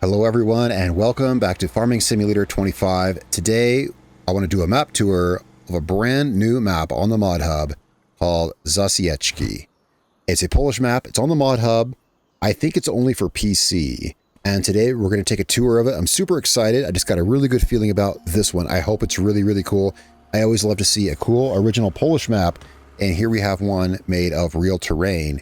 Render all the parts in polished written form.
Hello everyone and welcome back to Farming Simulator 25. Today I want to do a map tour of a brand new map on the ModHub called Zacieczki. It's a Polish map, it's on the ModHub. I think it's only for PC. And today we're going to take a tour of it. I'm super excited. I just got a really good feeling about this one. I hope it's really cool. I always love to see a cool original Polish map, and here we have one made of real terrain.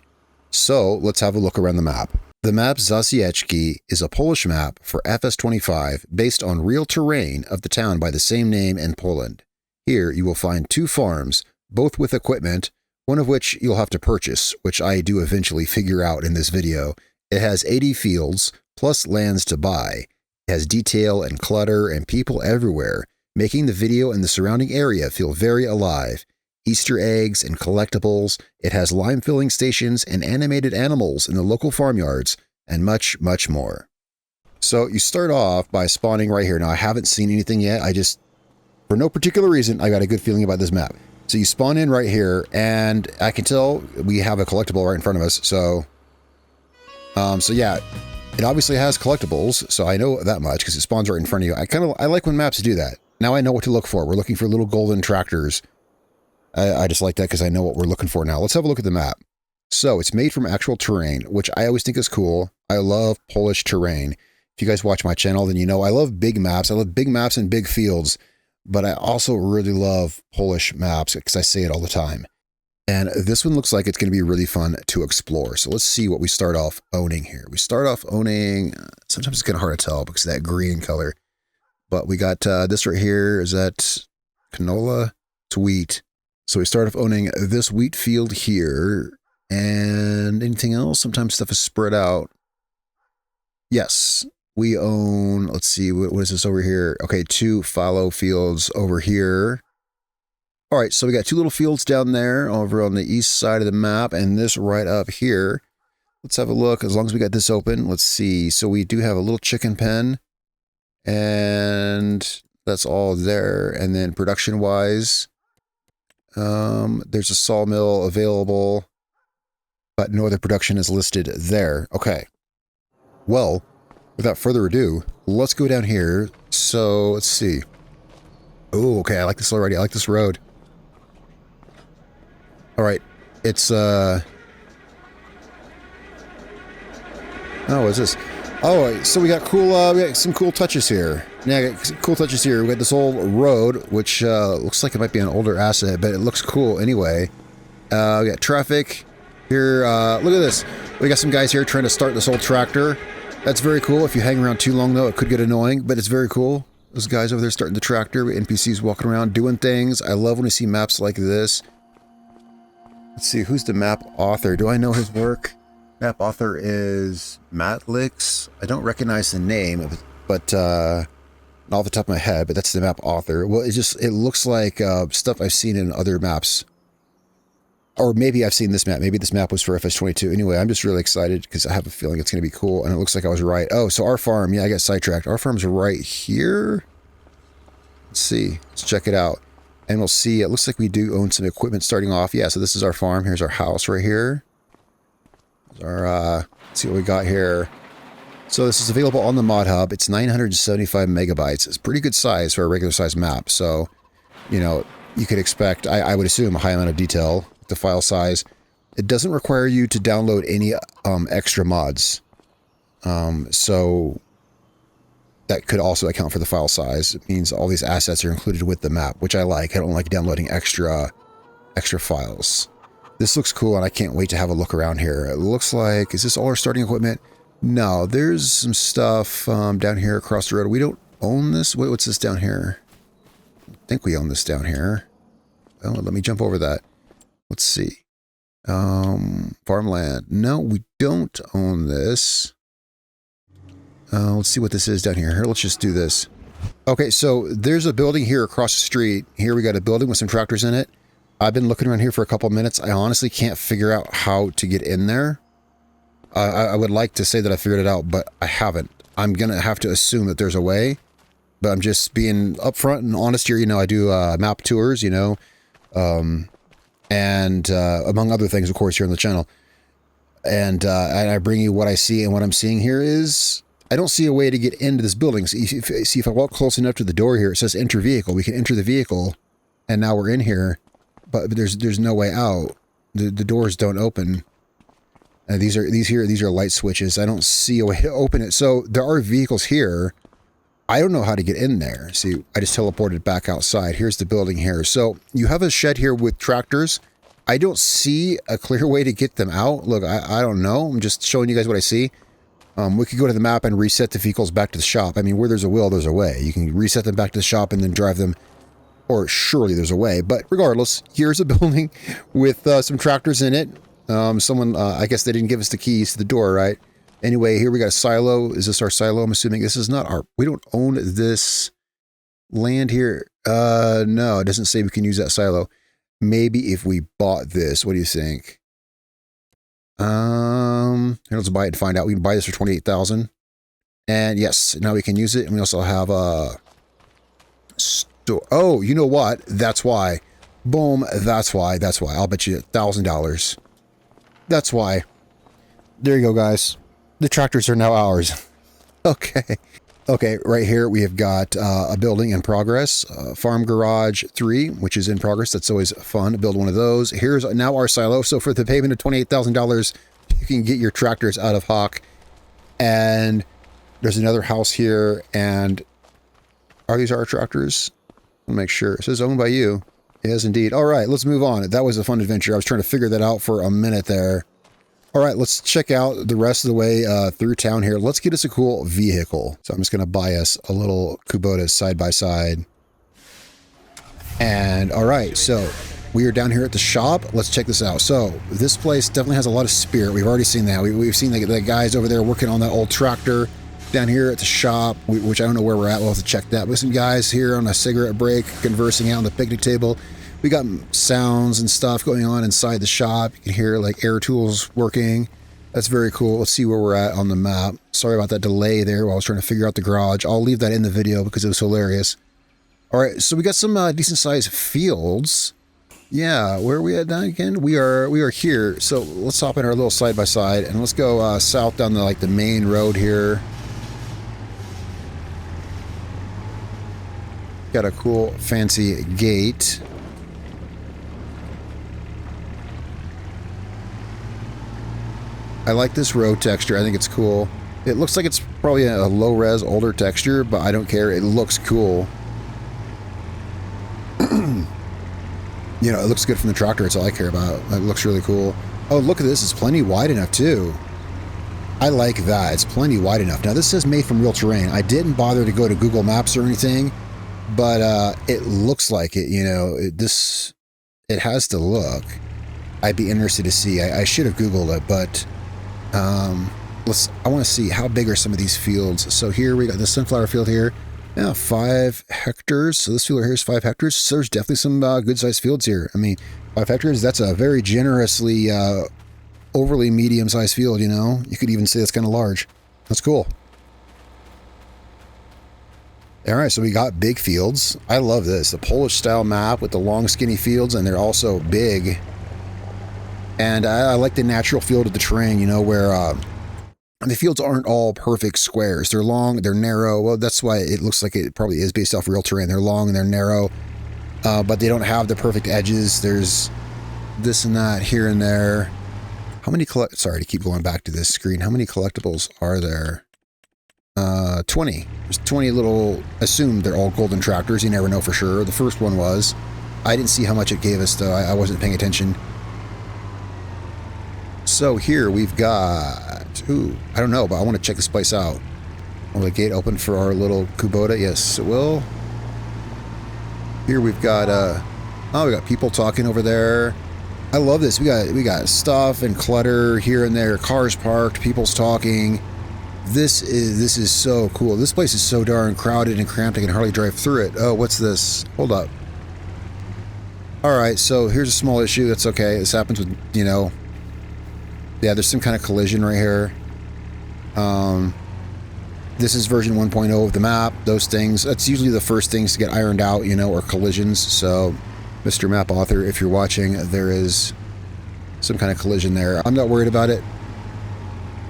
So let's have a look around the map. The map Zacieczki is a Polish map for FS25 based on real terrain of the town by the same name in Poland. Here you will find two farms, both with equipment, one of which you'll have to purchase, which I do eventually figure out in this video. It has 80 fields, plus lands to buy. It has detail and clutter and people everywhere, making the video and the surrounding area feel very alive. Easter eggs and collectibles, it has lime filling stations and animated animals in the local farmyards, and much more. So you start off by spawning right here. Now I haven't seen anything yet. For no particular reason, I got a good feeling about this map. So you spawn in right here, and I can tell we have a collectible right in front of us. So yeah, it obviously has collectibles. So I know that much because it spawns right in front of you. I like when maps do that. Now I know what to look for. We're looking for little golden tractors. I just like that because I know what we're looking for now. Let's have a look at the map. So it's made from actual terrain, which I always think is cool. I love Polish terrain. If you guys watch my channel, then you know I love big maps. I love big maps and big fields, but I also really love Polish maps because I say it all the time. And this one looks like it's going to be really fun to explore. So let's see what we start off owning here. We start off owning, sometimes it's kind of hard to tell because of that green color, but we got this right here. Is that canola? It's wheat. So we start off owning this wheat field here, and anything else? Sometimes stuff is spread out. Yes, we own, let's see, what is this over here? Okay, 2 fallow fields over here. All right, so we got 2 little fields down there over on the east side of the map, and this right up here. Let's have a look, as long as we got this open. Let's see, so we do have a little chicken pen, and that's all there. And then production-wise, there's a sawmill available, but no other production is listed there. Okay. Well, without further ado, let's go down here. So let's see. Oh, okay. I like this already. I like this road. All right. It's, oh, what's this? Oh, so we got some cool touches here. Yeah, I got some cool touches here. We got this old road, which looks like it might be an older asset, but it looks cool anyway. We got traffic here. Look at this. We got some guys here trying to start this old tractor. That's very cool. If you hang around too long, though, it could get annoying, but it's very cool. Those guys over there starting the tractor, NPCs walking around doing things. I love when we see maps like this. Let's see, who's the map author? Do I know his work? Map author is Matlix. I don't recognize the name of it, but not off the top of my head, but that's the map author. Well, it looks like stuff I've seen in other maps. Or maybe I've seen this map. Maybe this map was for FS22. Anyway, I'm just really excited because I have a feeling it's going to be cool, and it looks like I was right. Oh, so our farm. Yeah, I got sidetracked. Our farm's right here. Let's see. Let's check it out. And we'll see. It looks like we do own some equipment starting off. Yeah, so this is our farm. Here's our house right here. Let's see what we got here. So this is available on the ModHub. It's 975 megabytes. It's a pretty good size for a regular size map. So, you know, you could expect, I would assume, a high amount of detail with the file size. It doesn't require you to download any extra mods. So that could also account for the file size. It means all these assets are included with the map, which I like. I don't like downloading extra files. This looks cool, and I can't wait to have a look around here. It looks like, is this all our starting equipment? No, there's some stuff down here across the road. We don't own this. Wait, what's this down here? I think we own this down here. Oh, let me jump over that. Let's see. Farmland. No, we don't own this. Let's see what this is down here. Here, let's just do this. Okay, so there's a building here across the street. Here we got a building with some tractors in it. I've been looking around here for a couple of minutes. I honestly can't figure out how to get in there. I would like to say that I figured it out, but I haven't. I'm going to have to assume that there's a way, but I'm just being upfront and honest here. You know, I do map tours, you know, and among other things, of course, here on the channel. And I bring you what I see, and what I'm seeing here is I don't see a way to get into this building. See, if I walk close enough to the door here, it says enter vehicle. We can enter the vehicle, and now we're in here, but there's no way out. The doors don't open. These are light switches. I don't see a way to open it. So there are vehicles here. I don't know how to get in there. See, I just teleported back outside. Here's the building here. So you have a shed here with tractors. I don't see a clear way to get them out. Look, I don't know. I'm just showing you guys what I see. We could go to the map and reset the vehicles back to the shop. I mean, where there's a will, there's a way. You can reset them back to the shop and then drive them, or surely there's a way. But regardless, here's a building with some tractors in it. Someone, I guess they didn't give us the keys to the door, right? Anyway, here we got a silo. Is this our silo? I'm assuming this is not our... We don't own this land here. No, it doesn't say we can use that silo. Maybe if we bought this. What do you think? Let's buy it and find out. We can buy this for 28,000. And yes, now we can use it. And we also have a store. Oh, you know what? That's why. Boom. That's why. That's why. I'll bet you $1,000. That's why. There you go, guys. The tractors are now ours. Okay. Okay, right here we have got a building in progress. Farm Garage 3, which is in progress. That's always fun to build one of those. Here's now our silo. So for the payment of $28,000, you can get your tractors out of Hawk. And there's another house here. And are these our tractors? I'll make sure. It says owned by you. Yes, indeed. All right, let's move on. That was a fun adventure. I was trying to figure that out for a minute there. All right, let's check out the rest of the way through town here. Let's get us a cool vehicle. So I'm just going to buy us a little Kubota side by side. And all right, so we are down here at the shop. Let's check this out. So this place definitely has a lot of spirit. We've already seen that. We've seen the guys over there working on that old tractor down here at the shop, which I don't know where we're at. We'll have to check that. With some guys here on a cigarette break, conversing out on the picnic table. We got sounds and stuff going on inside the shop. You can hear like air tools working. That's very cool. Let's see where we're at on the map. Sorry about that delay there while I was trying to figure out the garage. I'll leave that in the video because it was hilarious. All right, so we got some decent sized fields. Yeah, where are we at now again? We are here. So let's hop in our little side by side and let's go south down the main road here. Got a cool fancy gate. I like this road texture. I think it's cool. It looks like it's probably a low-res, older texture, but I don't care. It looks cool. You know, it looks good from the tractor. It's all I care about. It looks really cool. Oh, look at this. It's plenty wide enough, too. I like that. It's plenty wide enough. Now, this says made from real terrain. I didn't bother to go to Google Maps or anything, but it looks like it, you know. It has to look. I'd be interested to see. I should have Googled it, but... I want to see how big are some of these fields. So here we got the sunflower field here. Yeah, 5 hectares. So this field here is 5 hectares. So there's definitely some good sized fields here. I mean, 5 hectares, that's a very generously, overly medium sized field, you know. You could even say that's kind of large. That's cool. All right, so we got big fields. I love this. The Polish style map with the long skinny fields, and they're also big. And I like the natural feel of the terrain, you know, where the fields aren't all perfect squares. They're long, they're narrow. Well, that's why it looks like it probably is based off real terrain. They're long and they're narrow, but they don't have the perfect edges. There's this and that here and there. How many sorry to keep going back to this screen. How many collectibles are there? 20. There's 20 little, assumed they're all golden tractors. You never know for sure. The first one was. I didn't see how much it gave us, though. I wasn't paying attention. So here we've got, I don't know, but I want to check this place out. Will the gate open for our little Kubota? Yes, it will. Here we've got, we got people talking over there. I love this. We got stuff and clutter here and there, cars parked, people's talking. This is so cool. This place is so darn crowded and cramped I can hardly drive through it. Oh, what's this? Hold up. All right, so here's a small issue. That's okay. This happens with, you know, yeah, there's some kind of collision right here. This is version 1.0 of the map. Those things, that's usually the first things to get ironed out, you know, or collisions. So, Mr. Map Author, if you're watching, there is some kind of collision there. I'm not worried about it.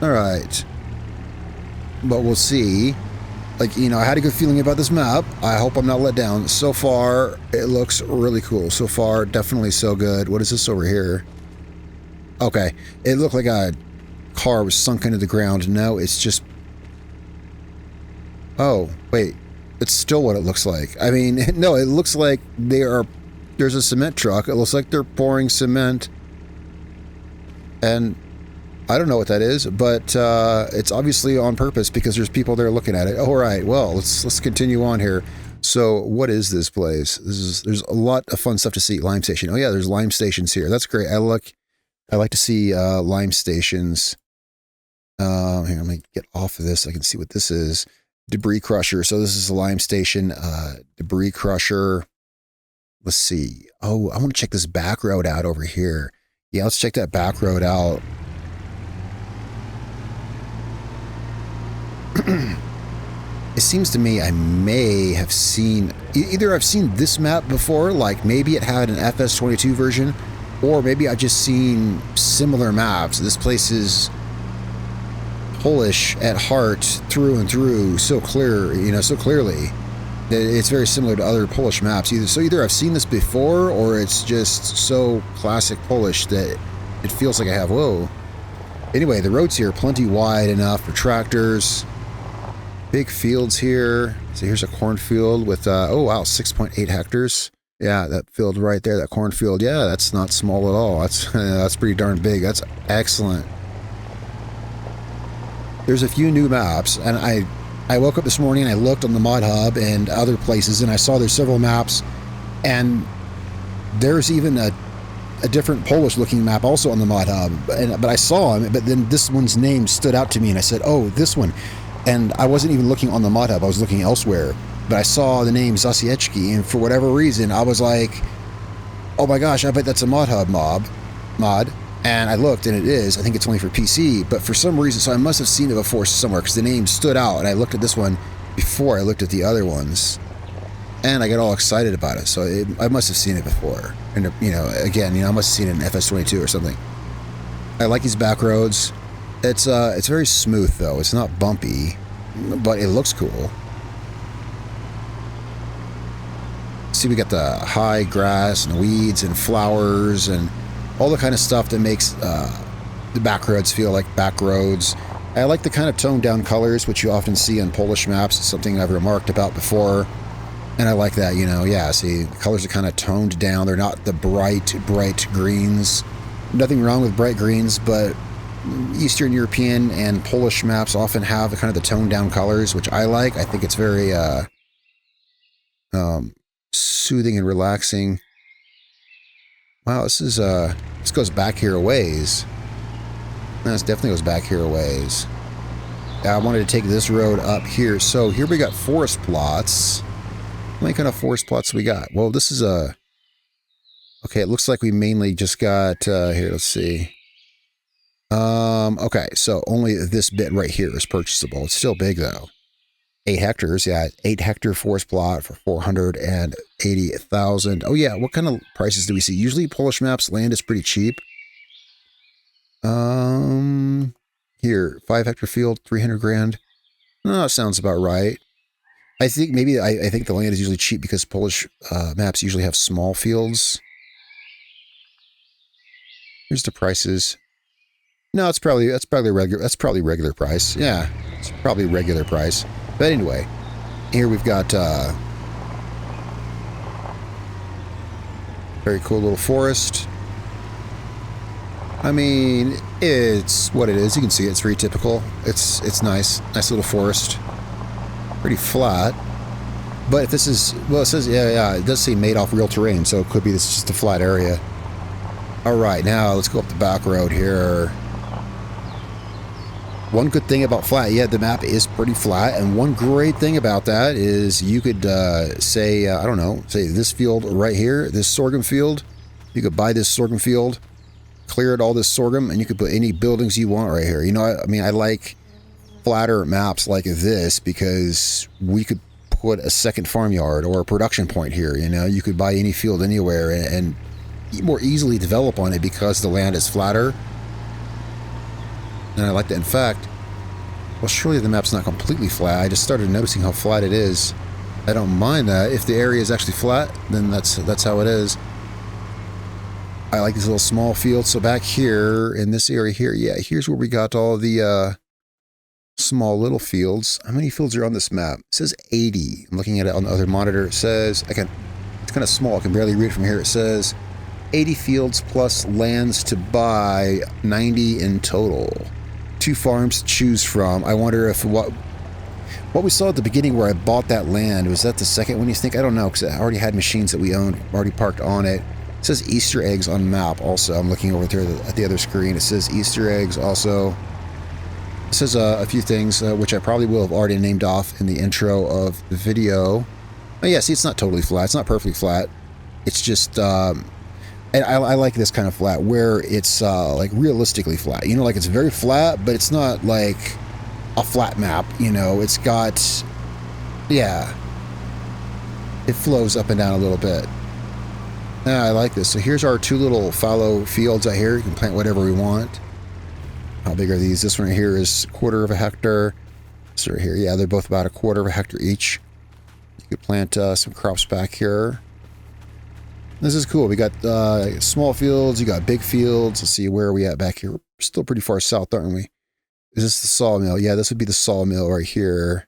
All right. but we'll see. Like, you know, I had a good feeling about this map. I hope I'm not let down. So far, it looks really cool. So far, definitely so good. What is this over here? Okay, it looked like a car was sunk into the ground. No, it's just... Oh, wait. It's still what it looks like. I mean, no, it looks like there's a cement truck. It looks like they're pouring cement. And I don't know what that is, but it's obviously on purpose because there's people there looking at it. All right, well, let's continue on here. So what is this place? There's a lot of fun stuff to see. Lime station. Oh yeah, there's lime stations here. That's great. I like to see lime stations. Here, let me get off of this. I can see what this is. Debris crusher. So this is a lime station. Debris crusher. Let's see. Oh, I want to check this back road out over here. Yeah, let's check that back road out. It seems to me I may have seen... Either I've seen this map before, like maybe it had an FS25 version, or maybe I've just seen similar maps. This place is Polish at heart through and through, so clear, you know, so clearly. It's very similar to other Polish maps. Either I've seen this before, or it's just so classic Polish that it feels like I have. Whoa. Anyway, the roads here are plenty wide enough for tractors. Big fields here. So here's a cornfield with, oh wow, 6.8 hectares. Yeah, that field right there, that cornfield. Yeah, that's not small at all. That's pretty darn big. That's excellent. There's a few new maps, and I woke up this morning and I looked on the ModHub and other places, and I saw there's several maps, and there's even a different Polish-looking map also on the ModHub. But I saw him, but then this one's name stood out to me, and I said, oh, this one. And I wasn't even looking on the ModHub, I was looking elsewhere. But I saw the name Zacieczki, and for whatever reason, I was like, oh my gosh, I bet that's a ModHub mod. And I looked, and it is. I think it's only for PC, but for some reason, so I must have seen it before somewhere, because the name stood out, and I looked at this one before I looked at the other ones. And I got all excited about it, so I must have seen it before. And, you know, again, you know, I must have seen it in FS25 or something. I like these back roads. It's very smooth, though. It's not bumpy, but it looks cool. See, we got the high grass and weeds and flowers and all the kind of stuff that makes the back roads feel like back roads. I like the kind of toned down colors, which you often see on Polish maps. It's something I've remarked about before. And I like that, you know, yeah, see, the colors are kind of toned down. They're not the bright greens. Nothing wrong with bright greens, but Eastern European and Polish maps often have kind of the toned down colors, which I like. I think it's very soothing and relaxing. Wow, this goes back here a ways. This definitely goes back here a ways. I wanted to take this road up here. So here we got forest plots. How many kind of forest plots we got? Well, this is okay, it looks like we mainly just got, here, let's see. Okay, so only this bit right here is purchasable. It's still big, though. 8 hectares, yeah, 8-hectare forest plot for 480,000. Oh, yeah, what kind of prices do we see? Usually Polish maps, land is pretty cheap. Here, 5-hectare field, 300 grand. No, that sounds about right. I think maybe, I think the land is usually cheap because Polish maps usually have small fields. Here's the prices. No, that's probably regular price. Yeah, it's probably regular price. But anyway, here we've got very cool little forest. I mean, it's what it is. You can see it's very typical. It's nice little forest. Pretty flat. But if this is, well, it says, yeah, it does say made off real terrain, so it could be this is just a flat area. All right, now let's go up the back road here. One good thing about flat, yeah, the map is pretty flat, and one great thing about that is you could say, I don't know, say this field right here, this sorghum field, you could buy this sorghum field, clear it all this sorghum, and you could put any buildings you want right here. You know, I mean, I like flatter maps like this because we could put a second farmyard or a production point here. You know, you could buy any field anywhere and more easily develop on it because the land is flatter. And I like that. In fact, Well, surely the map's not completely flat. I just started noticing how flat it is. I don't mind that. If the area is actually flat, then that's how it is. I like these little small fields. So back here, in this area here, yeah, here's where we got all the small little fields. How many fields are on this map? It says 80. I'm looking at it on the other monitor. It says, it's kind of small. I can barely read it from here. It says 80 fields plus lands to buy, 90 in total. 2 farms to choose from. I wonder if what we saw at the beginning where I bought that land, was that the second one you think? I don't know, because I already had machines that we owned already parked on it. It says Easter eggs on map also. I'm looking over there at the other screen. It says Easter eggs also. It says a few things, which I probably will have already named off in the intro of the video. Oh yeah, see, it's not totally flat. It's not perfectly flat. It's just... and I like this kind of flat where it's like realistically flat. You know, like it's very flat, but it's not like a flat map. You know, it's got, yeah, it flows up and down a little bit. Yeah, I like this. So here's our 2 little fallow fields out here. You can plant whatever we want. How big are these? This one right here is 1/4 of a hectare. This right here, yeah, they're both about 1/4 of a hectare each. You could plant some crops back here. This is cool. We got small fields, you got big fields. Let's see, where are we at back here? We're still pretty far south, aren't we? Is this the sawmill? Yeah, this would be the sawmill right here.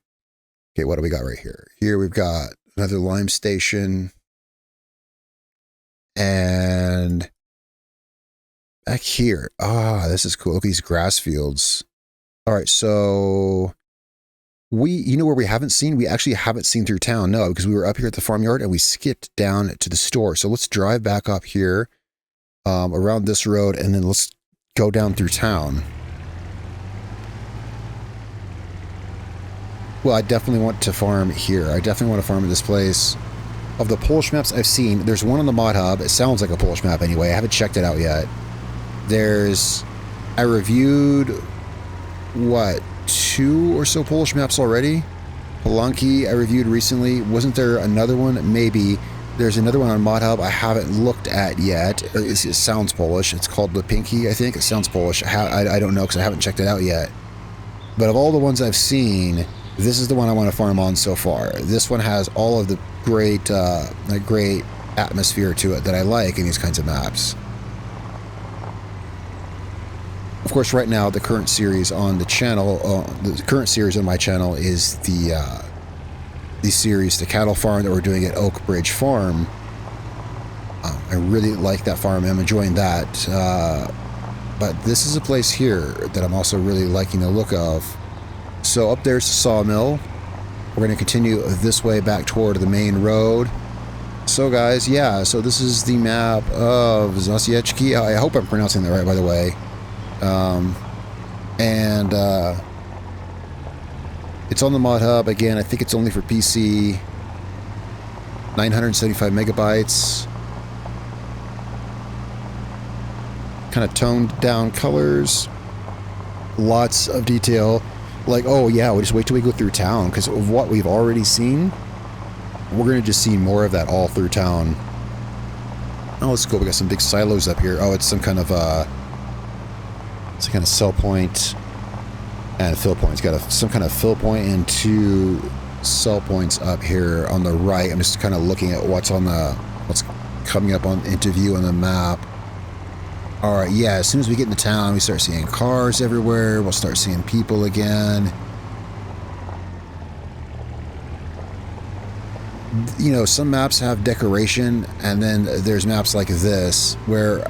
Okay, what do we got right here? Here we've got another lime station. And back here. Ah, this is cool. Look at these grass fields. All right, so you know where we haven't seen? We actually haven't seen through town, no, because we were up here at the farmyard and we skipped down to the store. So let's drive back up here around this road and then let's go down through town. Well, I definitely want to farm here. I definitely want to farm in this place. Of the Polish maps I've seen, there's one on the ModHub. It sounds like a Polish map anyway. I haven't checked it out yet. I reviewed, what, 2 or so Polish maps already? Palanki I reviewed recently. Wasn't there another one? Maybe. There's another one on ModHub I haven't looked at yet. It sounds Polish. It's called Lipinki, I think. It sounds Polish. I don't know because I haven't checked it out yet. But of all the ones I've seen, this is the one I want to farm on so far. This one has all of the great atmosphere to it that I like in these kinds of maps. Of course, right now, the current series on the channel, the current series on my channel is the series, the cattle farm that we're doing at Oak Bridge Farm. I really like that farm. I'm enjoying that. But this is a place here that I'm also really liking the look of. So up there's the sawmill. We're going to continue this way back toward the main road. So guys, yeah, so this is the map of Zacieczki. I hope I'm pronouncing that right, by the way. It's on the ModHub. Again, I think it's only for PC. 975 megabytes. Kind of toned down colors. Lots of detail. Like, oh yeah, we'll just wait till we go through town, because of what we've already seen, we're going to just see more of that all through town. Oh, let's go. We got some big silos up here. Oh, it's some kind of sell point and fill point. It's got some kind of fill point and 2 sell points up here on the right. I'm just kind of looking at what's coming up into view on the map. All right, yeah, as soon as we get into town, we start seeing cars everywhere. We'll start seeing people again. You know, some maps have decoration, and then there's maps like this where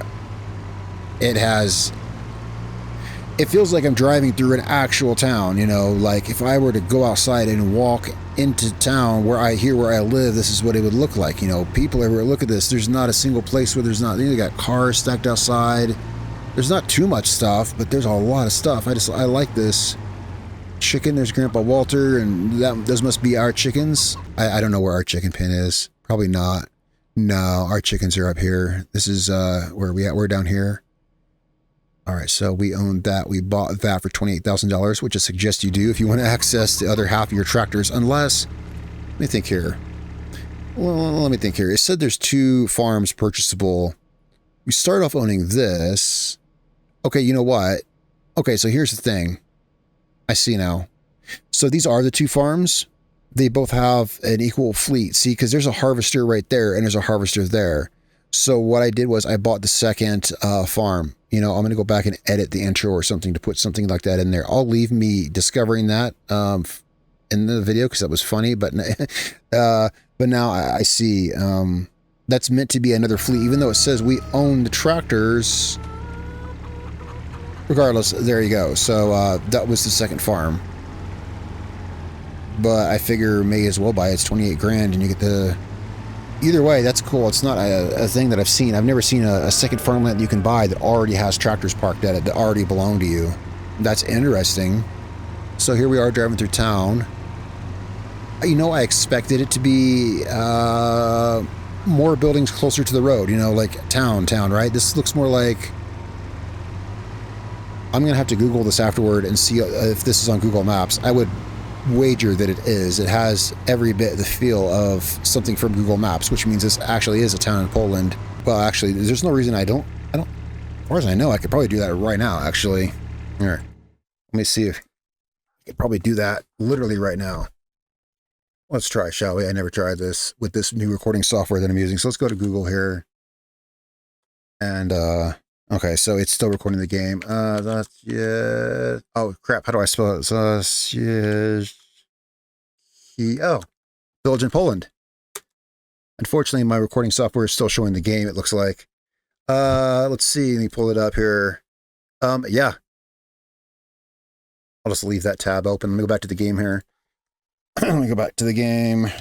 it feels like I'm driving through an actual town, you know, like if I were to go outside and walk into town where I live, this is what it would look like. You know, people everywhere. Look at this. There's not a single place where there's not, you got cars stacked outside. There's not too much stuff, but there's a lot of stuff. I like this. Chicken, there's Grandpa Walter, and those must be our chickens. I don't know where our chicken pen is. Probably not. No, our chickens are up here. This is where are we at? We're down here. All right, so we own that. We bought that for $28,000, which I suggest you do if you want to access the other half of your tractors, unless, let me think here. Well, let me think here. It said there's 2 farms purchasable. We start off owning this. Okay, you know what? Okay, so here's the thing. I see now. So these are the two farms. They both have an equal fleet. See, because there's a harvester right there and there's a harvester there. So what I did was I bought the second farm. You know, I'm going to go back and edit the intro or something to put something like that in there. I'll leave me discovering that in the video because that was funny. But now I see that's meant to be another fleet, even though it says we own the tractors. Regardless, there you go. So that was the second farm. But I figure may as well buy it. It's 28 grand and you get the... Either way, that's cool. It's not a thing that I've seen. I've never seen a second farmland that you can buy that already has tractors parked at it that already belong to you. That's interesting. So here we are driving through town. You know, I expected it to be more buildings closer to the road. You know, like town, right? This looks more like... I'm going to have to Google this afterward and see if this is on Google Maps. I would wager that it is. It has every bit the feel of something from Google Maps, which means this actually is a town in Poland. Well, actually, there's no reason I don't, as far as I know, I could probably do that right now, actually. Here, let me see if I could probably do that literally right now. Let's try, shall we? I never tried this with this new recording software that I'm using. So let's go to Google here. And, okay, so it's still recording the game. That's, yeah. Oh, crap. How do I spell it? Zacieczki. Oh, village in Poland. Unfortunately, my recording software is still showing the game, it looks like. Let's see. Let me pull it up here. Yeah. I'll just leave that tab open. Let me go back to the game here. Let me go back to the game.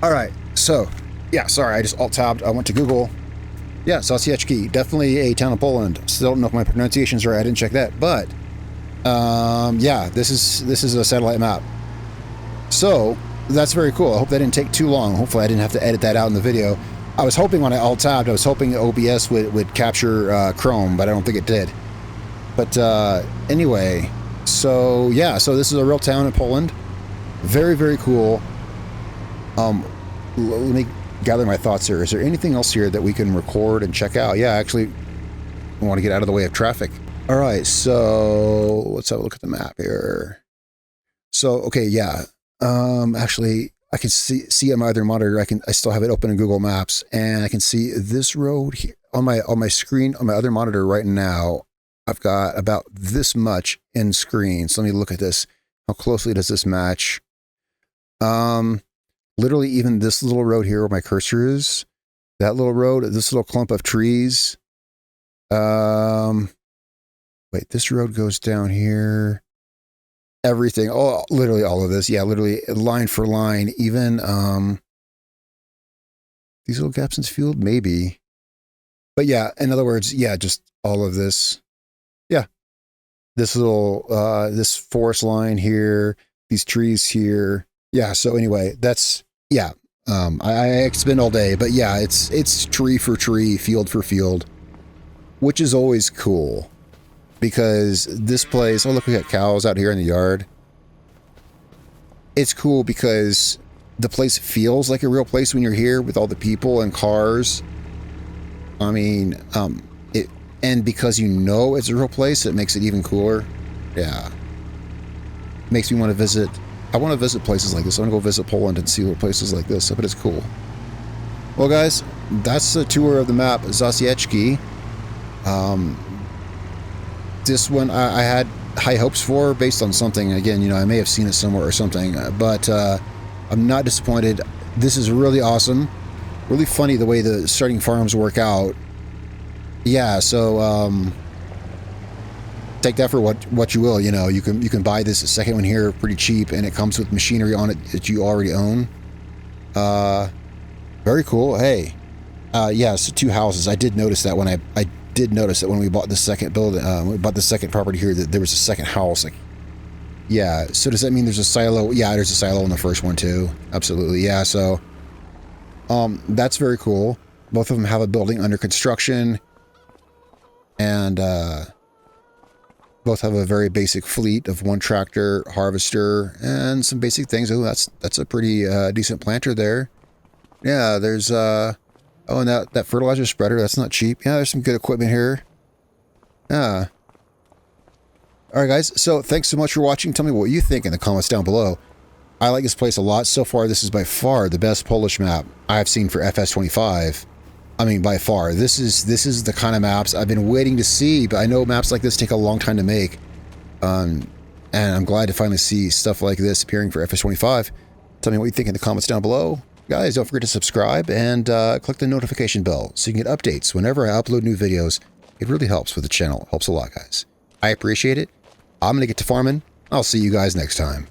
All right. So, yeah, sorry. I just alt-tabbed. I went to Google. Yeah, Zacieczki, definitely a town of Poland. Still don't know if my pronunciation's right. I didn't check that, but yeah, this is a satellite map. So that's very cool. I hope that didn't take too long. Hopefully, I didn't have to edit that out in the video. I was hoping when I alt-tabbed, I was hoping OBS would capture Chrome, but I don't think it did. But anyway, so yeah, so this is a real town in Poland. Very, very cool. Let me gather my thoughts here. Is there anything else here that we can record and check out? Yeah, actually, I want to get out of the way of traffic. All right, so let's have a look at the map here. So, okay, yeah. Actually, I can see on my other monitor. I still have it open in Google Maps, and I can see this road here on my screen on my other monitor right now. I've got about this much in screen. So let me look at this. How closely does this match? Literally even this little road here where my cursor is, that little road, this little clump of trees. Wait, this road goes down here. Everything, oh, literally all of this. Yeah, literally line for line. Even these little gaps in this field, maybe. But yeah, in other words, yeah, just all of this. Yeah, this little this forest line here, these trees here. Yeah. So anyway, that's. Yeah, I could spend all day, but yeah, it's tree for tree, field for field, which is always cool because this place, oh look, we got cows out here in the yard. It's cool because the place feels like a real place when you're here with all the people and cars. I mean, and because you know it's a real place, it makes it even cooler. Yeah. Makes me want to visit. I want to visit places like this. I want to go visit Poland and see what places like this. But it's cool. Well, guys, that's the tour of the map, Zacieczki. This one I had high hopes for based on something. Again, you know, I may have seen it somewhere or something, but I'm not disappointed. This is really awesome. Really funny the way the starting farms work out. Yeah, so take that for what you will. You know, you can buy this second one here pretty cheap, and it comes with machinery on it that you already own. Very cool. Hey, yeah, so two houses. I did notice that when I did notice that when we bought the second building, we bought the second property here, that there was a second house. Like, yeah. So does that mean there's a silo? Yeah, there's a silo in the first one too. Absolutely. Yeah. So, that's very cool. Both of them have a building under construction, and both have a very basic fleet of one tractor, harvester, and some basic things. Oh, that's a pretty decent planter there. Yeah, there's oh, and that fertilizer spreader, that's not cheap. Yeah, there's some good equipment here. Yeah. All right, guys. So thanks so much for watching. Tell me what you think in the comments down below. I like this place a lot. So far, this is by far the best Polish map I have seen for FS25. I mean, by far. This is the kind of maps I've been waiting to see, but I know maps like this take a long time to make. And I'm glad to finally see stuff like this appearing for FS25. Tell me what you think in the comments down below. Guys, don't forget to subscribe and click the notification bell so you can get updates whenever I upload new videos. It really helps with the channel. It helps a lot, guys. I appreciate it. I'm going to get to farming. I'll see you guys next time.